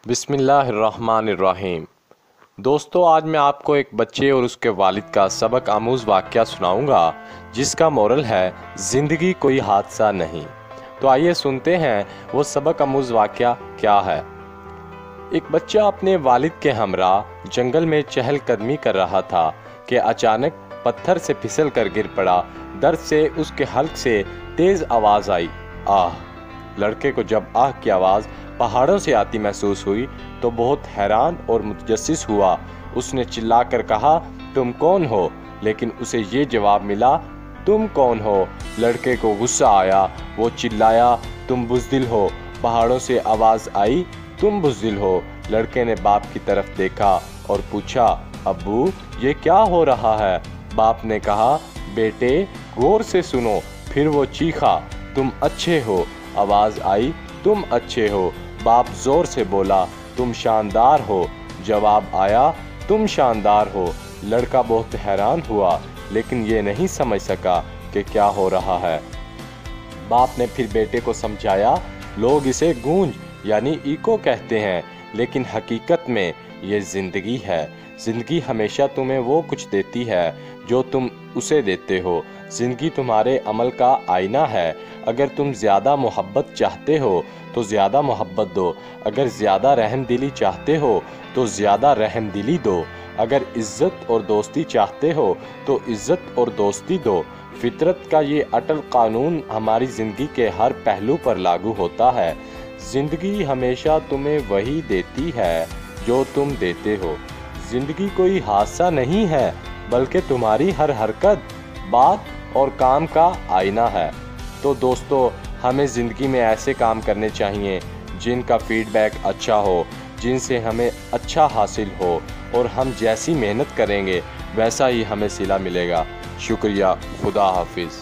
बिस्मिल्लाहिर्रहमानिर्रहीम। दोस्तों, आज मैं आपको एक बच्चे और उसके वालिद का सबक आमूज़ वाक़या सुनाऊंगा जिसका मोरल है ज़िंदगी कोई हादसा नहीं। तो आइए सुनते हैं वो सबक आमूज़ वाक़या क्या है। एक बच्चा अपने वालिद के हमरा जंगल में चहलकदमी कर रहा था कि अचानक पत्थर से फिसल कर गिर पड़ा। दर्द से उसके हल्क से तेज़ आवाज़ आई, आह। लड़के को जब आह की आवाज़ पहाड़ों से आती महसूस हुई तो बहुत हैरान और मुतजस्सिस हुआ। उसने चिल्लाकर कहा, तुम कौन हो? लेकिन उसे ये जवाब मिला, तुम कौन हो? लड़के को गुस्सा आया। वो चिल्लाया, तुम बुज़दिल हो। पहाड़ों से आवाज़ आई, तुम बुज़दिल हो। लड़के ने बाप की तरफ देखा और पूछा, अब्बू ये क्या हो रहा है? बाप ने कहा, बेटे गौर से सुनो। फिर वो चीखा, तुम अच्छे हो। आवाज़ आई, तुम अच्छे हो। बाप ज़ोर से बोला, तुम शानदार हो। जवाब आया, तुम शानदार हो। लड़का बहुत हैरान हुआ लेकिन ये नहीं समझ सका कि क्या हो रहा है। बाप ने फिर बेटे को समझाया, लोग इसे गूंज यानी इको कहते हैं, लेकिन हकीकत में ये ज़िंदगी है। ज़िंदगी हमेशा तुम्हें वो कुछ देती है जो तुम उसे देते हो। ज़िंदगी तुम्हारे अमल का आईना है। अगर तुम ज़्यादा मोहब्बत चाहते हो तो ज़्यादा मोहब्बत दो। अगर ज़्यादा रहमदिली चाहते हो तो ज़्यादा रहमदिली दो। अगर इज़्ज़त और दोस्ती चाहते हो तो इज़्ज़त और दोस्ती दो। फितरत का ये अटल कानून हमारी ज़िंदगी के हर पहलू पर लागू होता है। ज़िंदगी हमेशा तुम्हें वही देती है जो तुम देते हो। ज़िंदगी कोई हादसा नहीं है बल्कि तुम्हारी हर हरकत, बात और काम का आईना है। तो दोस्तों, हमें ज़िंदगी में ऐसे काम करने चाहिए जिनका फीडबैक अच्छा हो, जिनसे हमें अच्छा हासिल हो, और हम जैसी मेहनत करेंगे वैसा ही हमें सिला मिलेगा। शुक्रिया। खुदा हाफिज़।